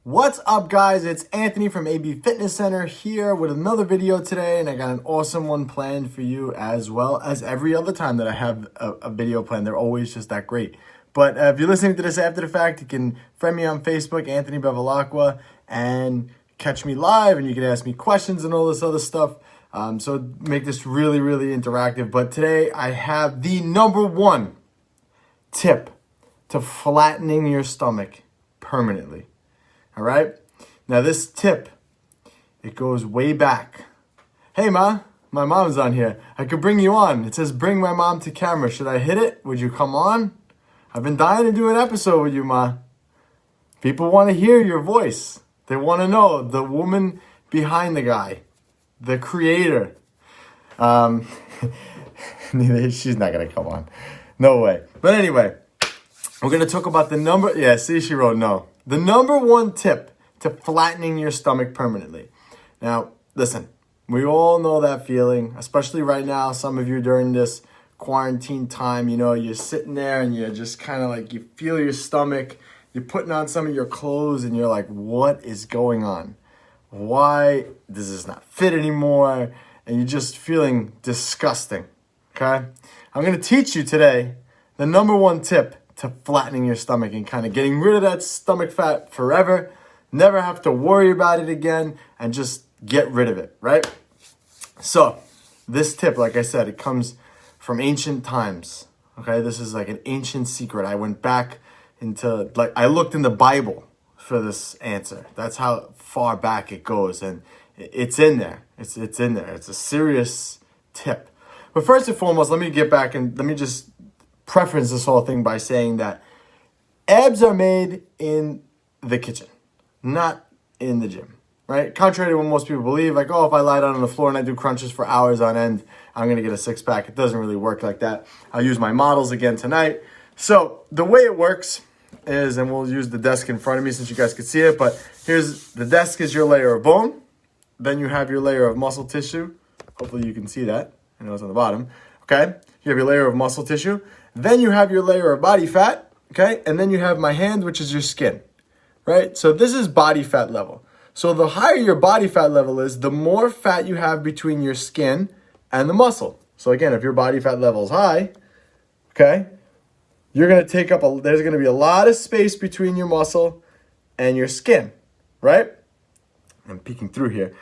What's up, guys? It's Anthony from AB Fitness Center here with another video today, and I got an awesome one planned for you as well as every other time that I have a video planned. They're always just that great. But if you're listening to this after the fact, you can friend me on Facebook, Anthony Pavlovs, and catch me live, and you can ask me questions and all this other stuff. So make this really, really interactive. But today I have the number one tip to flattening your stomach permanently. All right. Now this tip, it goes way back. Hey, Ma, my mom's on here. I could bring you on. It says bring my mom to camera. Should I hit it? Would you come on? I've been dying to do an episode with you, Ma. People want to hear your voice. They want to know the woman behind the guy, the creator. She's not going to come on. No way. But anyway, we're going to talk about the number. Yeah, see, she wrote no. The number one tip to flattening your stomach permanently. Now, listen, we all know that feeling, especially right now. Some of you during this quarantine time, you're sitting there and you're just kind of like, you feel your stomach, you're putting on some of your clothes and you're like, what is going on? Why does this not fit anymore? And you're just feeling disgusting, okay? I'm going to teach you today the number one tip to flattening your stomach and kind of getting rid of that stomach fat forever. Never have to worry about it again and just get rid of it, right? So this tip, like I said, it comes from ancient times, okay? This is like an ancient secret. I went back into, I looked in the Bible for this answer. That's how far back it goes, and it's in there. It's in there. It's a serious tip. But first and foremost, let me get back and let me just preference this whole thing by saying that abs are made in the kitchen, not in the gym, right? Contrary to what most people believe, like, oh, if I lie down on the floor and I do crunches for hours on end, I'm going to get a six-pack. It doesn't really work like that. I'll use my models again tonight. So the way it works is, and we'll use the desk in front of me since you guys can see it, but here's the desk is your layer of bone. Then you have your layer of muscle tissue. Hopefully you can see that. I know it's on the bottom. Okay? You have your layer of muscle tissue. Then you have your layer of body fat, okay? And then you have my hand, which is your skin, right? So this is body fat level. So the higher your body fat level is, the more fat you have between your skin and the muscle. So again, if your body fat level is high, okay, you're going to take up, there's going to be a lot of space between your muscle and your skin, right? I'm peeking through here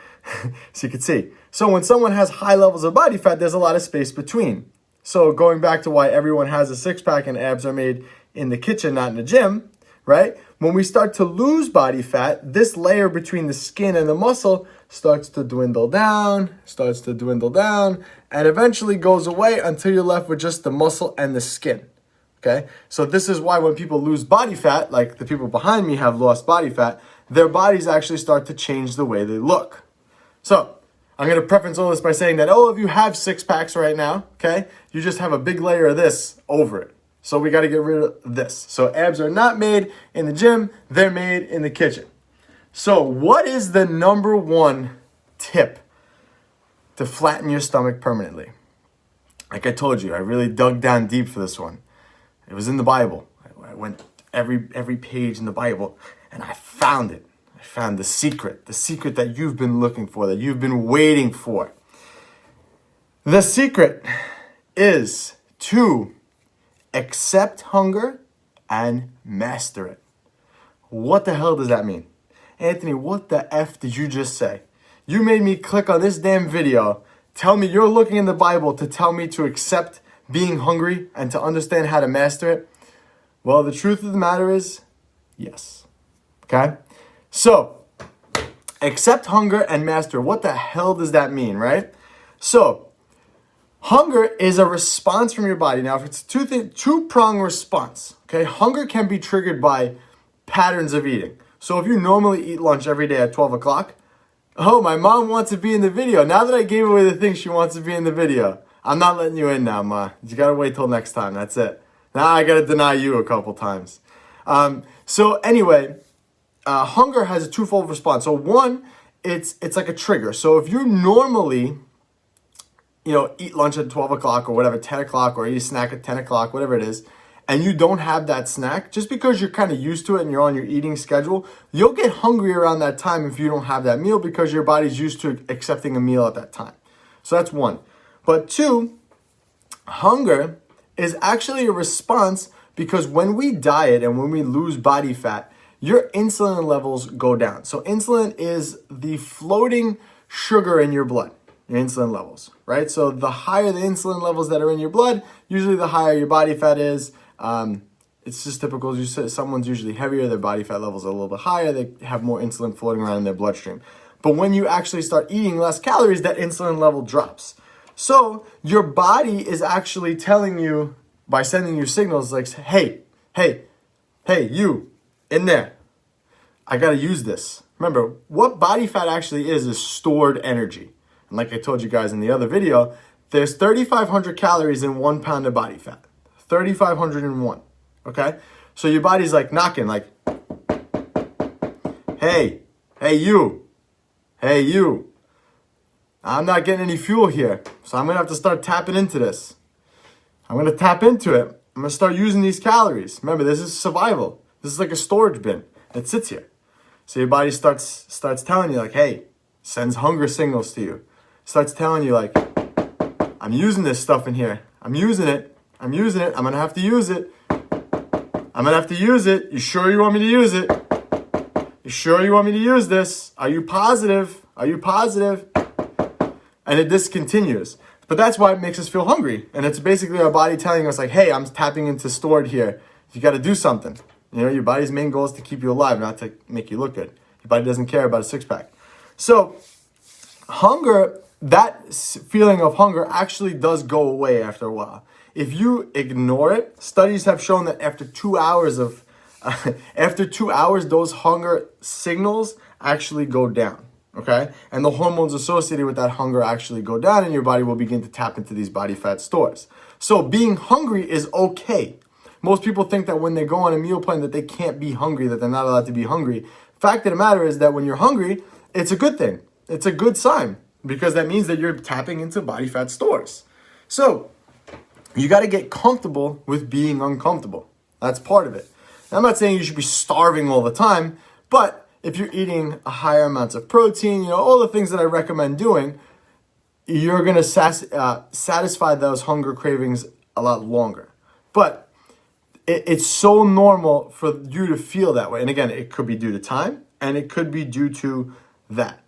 so you can see. So when someone has high levels of body fat, there's a lot of space between. So going back to why everyone has a six-pack and abs are made in the kitchen, not in the gym, right? When we start to lose body fat, this layer between the skin and the muscle starts to dwindle down, and eventually goes away until you're left with just the muscle and the skin, okay? So this is why when people lose body fat, like the people behind me have lost body fat, their bodies actually start to change the way they look. So I'm going to preference all this by saying that all of you have six-packs right now, okay? You just have a big layer of this over it. So we got to get rid of this. So abs are not made in the gym. They're made in the kitchen. So what is the number one tip to flatten your stomach permanently? Like I told you, I really dug down deep for this one. It was in the Bible. I went every page in the Bible, and I found it. I found the secret that you've been looking for, that you've been waiting for. The secret is to accept hunger and master it. What the hell does that mean? Anthony, what the F did you just say? You made me click on this damn video. Tell me you're looking in the Bible to tell me to accept being hungry and to understand how to master it. Well, the truth of the matter is, yes. Okay? So, accept hunger and master. What the hell does that mean, right? So, hunger is a response from your body. Now, if it's two-pronged response, okay? Hunger can be triggered by patterns of eating. So, if you normally eat lunch every day at 12 o'clock, oh, my mom wants to be in the video. Now that I gave away the thing, she wants to be in the video. I'm not letting you in now, Ma. You got to wait till next time. That's it. Now I got to deny you a couple times. So, anyway, hunger has a twofold response. So one, it's like a trigger. So if you normally, eat lunch at 12 o'clock or whatever, 10 o'clock, or eat a snack at 10 o'clock, whatever it is, and you don't have that snack, just because you're kind of used to it and you're on your eating schedule, you'll get hungry around that time if you don't have that meal because your body's used to accepting a meal at that time. So that's one. But two, hunger is actually a response because when we diet and when we lose body fat, your insulin levels go down. So insulin is the floating sugar in your blood, your insulin levels, right? So the higher the insulin levels that are in your blood, usually the higher your body fat is. It's just typical. Someone's usually heavier, their body fat levels are a little bit higher, they have more insulin floating around in their bloodstream. But when you actually start eating less calories, that insulin level drops. So your body is actually telling you by sending you signals like, hey, you in there, I got to use this. Remember, what body fat actually is stored energy. And like I told you guys in the other video, there's 3,500 calories in 1 pound of body fat. 3,501, okay? So your body's like knocking, like, hey, you, I'm not getting any fuel here, so I'm gonna have to start tapping into this. I'm gonna tap into it. I'm gonna start using these calories. Remember, this is survival. This is like a storage bin. It sits here. So your body starts telling you like, hey, sends hunger signals to you. Starts telling you like, I'm using this stuff in here. I'm using it. I'm gonna have to use it. You sure you want me to use it? You sure you want me to use this? Are you positive? And this continues. But that's why it makes us feel hungry. And it's basically our body telling us like, hey, I'm tapping into stored here. You got to do something. You know, your body's main goal is to keep you alive, not to make you look good. Your body doesn't care about a six-pack. So hunger, that feeling of hunger actually does go away after a while. If you ignore it, studies have shown that after 2 hours, those hunger signals actually go down, okay? And the hormones associated with that hunger actually go down, and your body will begin to tap into these body fat stores. So being hungry is okay. Most people think that when they go on a meal plan that they can't be hungry, that they're not allowed to be hungry. Fact of the matter is that when you're hungry, it's a good thing. It's a good sign because that means that you're tapping into body fat stores. So you got to get comfortable with being uncomfortable. That's part of it. Now, I'm not saying you should be starving all the time, but if you're eating a higher amounts of protein, you know, all the things that I recommend doing, you're going to satisfy those hunger cravings a lot longer. But it's so normal for you to feel that way. And again, it could be due to time and it could be due to that.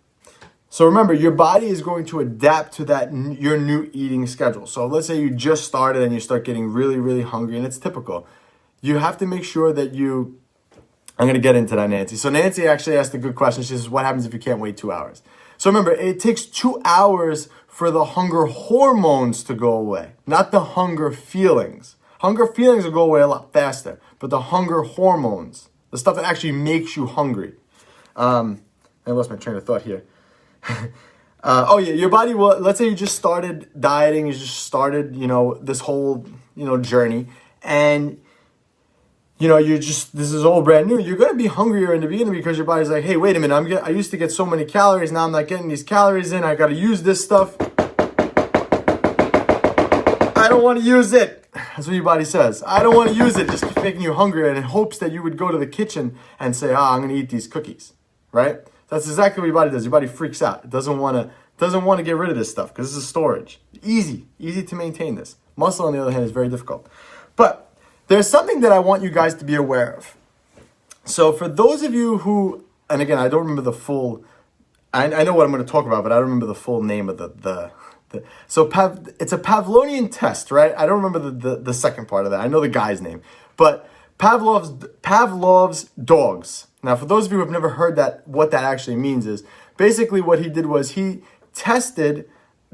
So remember, your body is going to adapt to that, your new eating schedule. So let's say you just started and you start getting really, really hungry, and it's typical. You have to make sure that I'm going to get into that, Nancy. So Nancy actually asked a good question. She says, what happens if you can't wait 2 hours? So remember, it takes 2 hours for the hunger hormones to go away, not the hunger feelings. Hunger feelings will go away a lot faster, but the hunger hormones, the stuff that actually makes you hungry. I lost my train of thought here. Your body will, let's say you just started dieting, you just started, this whole, journey, and, this is all brand new. You're going to be hungrier in the beginning because your body's like, hey, wait a minute, I used to get so many calories, now I'm not getting these calories in, I got to use this stuff. I don't want to use it. That's what your body says. I don't want to use it. Just keep making you hungrier, and it hopes that you would go to the kitchen and say, I'm going to eat these cookies, right? That's exactly what your body does. Your body freaks out. It doesn't want to get rid of this stuff because this is storage. Easy to maintain this. Muscle, on the other hand, is very difficult. But there's something that I want you guys to be aware of. So for those of you who, and again, I don't remember the full, I know what I'm going to talk about, but I don't remember the full name of it's a Pavlovian test, right? I don't remember the second part of that. I know the guy's name, but Pavlov's dogs. Now, for those of you who have never heard that, what that actually means is basically what he did was he tested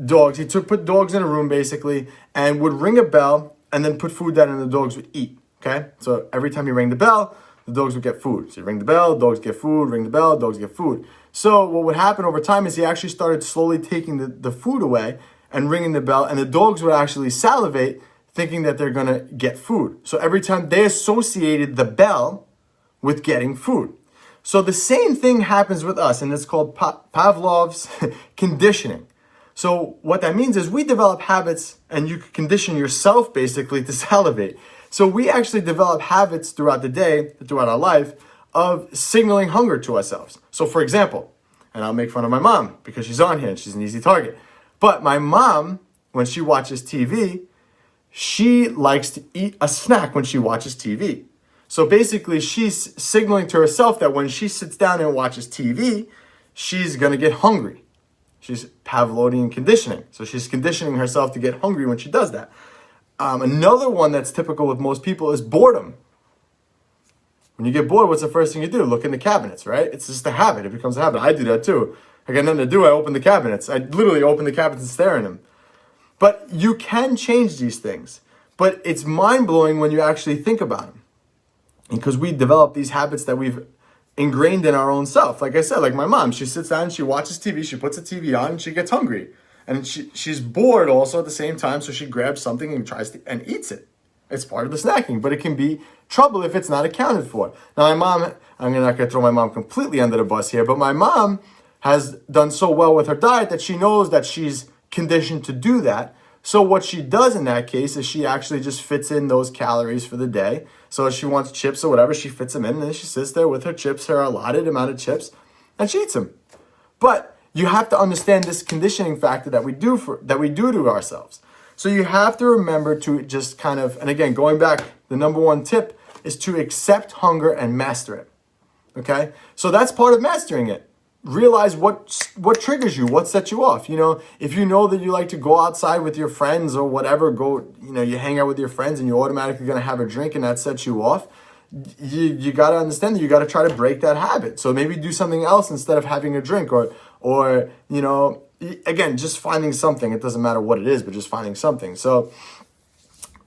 dogs. He put dogs in a room basically and would ring a bell and then put food down and the dogs would eat. Okay, so every time he rang the bell, the dogs would get food. So you ring the bell, dogs get food, ring the bell, dogs get food. So what would happen over time is he actually started slowly taking the food away and ringing the bell, and the dogs would actually salivate thinking that they're going to get food. So every time they associated the bell with getting food. So the same thing happens with us, and it's called Pavlov's conditioning. So what that means is we develop habits, and you can condition yourself basically to salivate. So we actually develop habits throughout the day, throughout our life, of signaling hunger to ourselves. So for example, and I'll make fun of my mom because she's on here and she's an easy target. But my mom, when she watches TV, she likes to eat a snack when she watches TV. So basically, she's signaling to herself that when she sits down and watches TV, she's going to get hungry. She's Pavlovian conditioning. So she's conditioning herself to get hungry when she does that. Another one that's typical with most people is boredom. When you get bored, what's the first thing you do? Look in the cabinets, right? It's just a habit. It becomes a habit. I do that too. I got nothing to do. I open the cabinets. I literally open the cabinets and stare in them. But you can change these things. But it's mind-blowing when you actually think about them. Because we develop these habits that we've ingrained in our own self. Like I said, like my mom, she sits down, she watches TV, she puts the TV on, and she gets hungry. And she's bored also at the same time, so she grabs something and tries to and eats it. It's part of the snacking, but it can be trouble if it's not accounted for. Now, my mom, I'm not going to throw my mom completely under the bus here, but my mom has done so well with her diet that she knows that she's conditioned to do that. So what she does in that case is she actually just fits in those calories for the day. So if she wants chips or whatever, she fits them in, and then she sits there with her chips, her allotted amount of chips, and she eats them. But you have to understand this conditioning factor that we do to ourselves. So you have to remember to just kind of, and again, going back, the number one tip is to accept hunger and master it. Okay? So that's part of mastering it. Realize what triggers you, what sets you off. You know, if you know that you like to go outside with your friends or whatever, you hang out with your friends and you're automatically going to have a drink and that sets you off, you got to understand that you got to try to break that habit. So maybe do something else instead of having a drink or again, just finding something. It doesn't matter what it is, but just finding something. So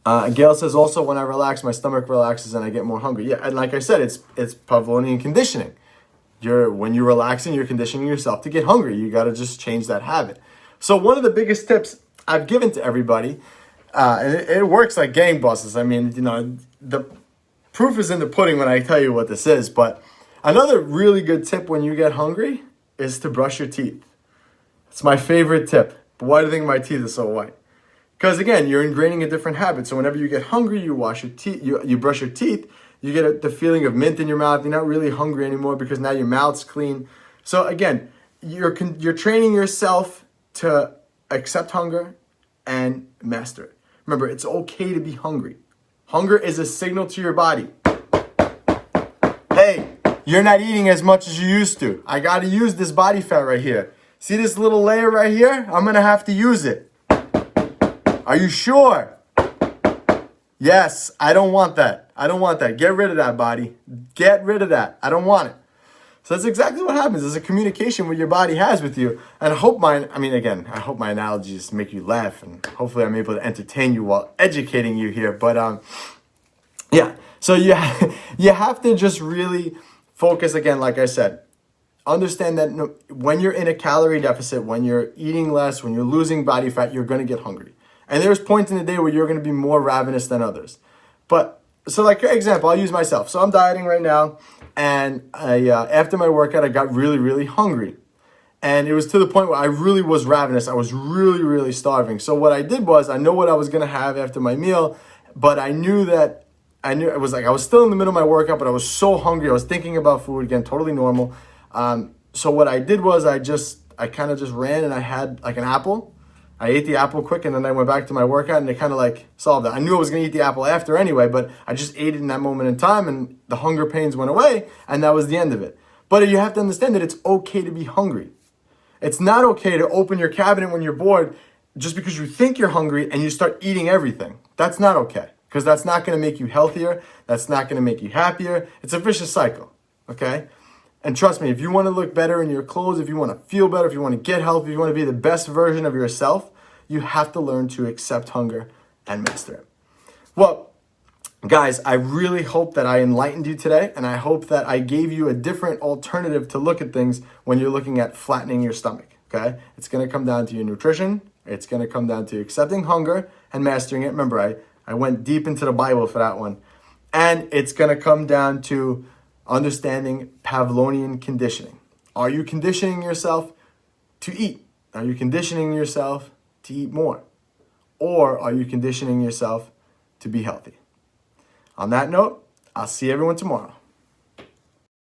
Gail says also, when I relax, my stomach relaxes and I get more hungry. Yeah, and like I said, it's Pavlovian conditioning. When you're relaxing, you're conditioning yourself to get hungry. You got to just change that habit. So one of the biggest tips I've given to everybody, and it works like gangbusters. I mean, the proof is in the pudding when I tell you what this is. But another really good tip when you get hungry is to brush your teeth. It's my favorite tip. But why do you think my teeth are so white? Because again, you're ingraining a different habit. So whenever you get hungry, you wash your teeth, you brush your teeth, you get the feeling of mint in your mouth. You're not really hungry anymore because now your mouth's clean. So again, you're training yourself to accept hunger and master it. Remember, it's okay to be hungry. Hunger is a signal to your body. Hey, you're not eating as much as you used to. I got to use this body fat right here. See this little layer right here? I'm going to have to use it. Are you sure? Yes, I don't want that. I don't want that. Get rid of that, body. Get rid of that. I don't want it. So that's exactly what happens. There's a communication what your body has with you. And I hope my analogies make you laugh. And hopefully I'm able to entertain you while educating you here. But yeah, so you have to just really focus again, like I said. Understand that when you're in a calorie deficit, when you're eating less, when you're losing body fat, you're going to get hungry. And there's points in the day where you're going to be more ravenous than others. But, so like example, I'll use myself. So I'm dieting right now, and after my workout, I got really, really hungry. And it was to the point where I really was ravenous. I was really, really starving. So what I did was, I know what I was going to have after my meal, but I knew it was like I was still in the middle of my workout, but I was so hungry. I was thinking about food again, totally normal. So what I did was I kind of just ran and I had like an apple. I ate the apple quick and then I went back to my workout and it kind of like solved it. I knew I was going to eat the apple after anyway, but I just ate it in that moment in time and the hunger pains went away and that was the end of it. But you have to understand that it's okay to be hungry. It's not okay to open your cabinet when you're bored just because you think you're hungry and you start eating everything. That's not okay because that's not going to make you healthier. That's not going to make you happier. It's a vicious cycle, okay? And trust me, if you want to look better in your clothes, if you want to feel better, if you want to get healthy, if you want to be the best version of yourself, you have to learn to accept hunger and master it. Well, guys, I really hope that I enlightened you today, and I hope that I gave you a different alternative to look at things when you're looking at flattening your stomach, okay? It's going to come down to your nutrition. It's going to come down to accepting hunger and mastering it. Remember, I went deep into the Bible for that one. And it's going to come down to understanding Pavlovian conditioning. Are you conditioning yourself to eat? Are you conditioning yourself to eat more? Or are you conditioning yourself to be healthy? On that note, I'll see everyone tomorrow.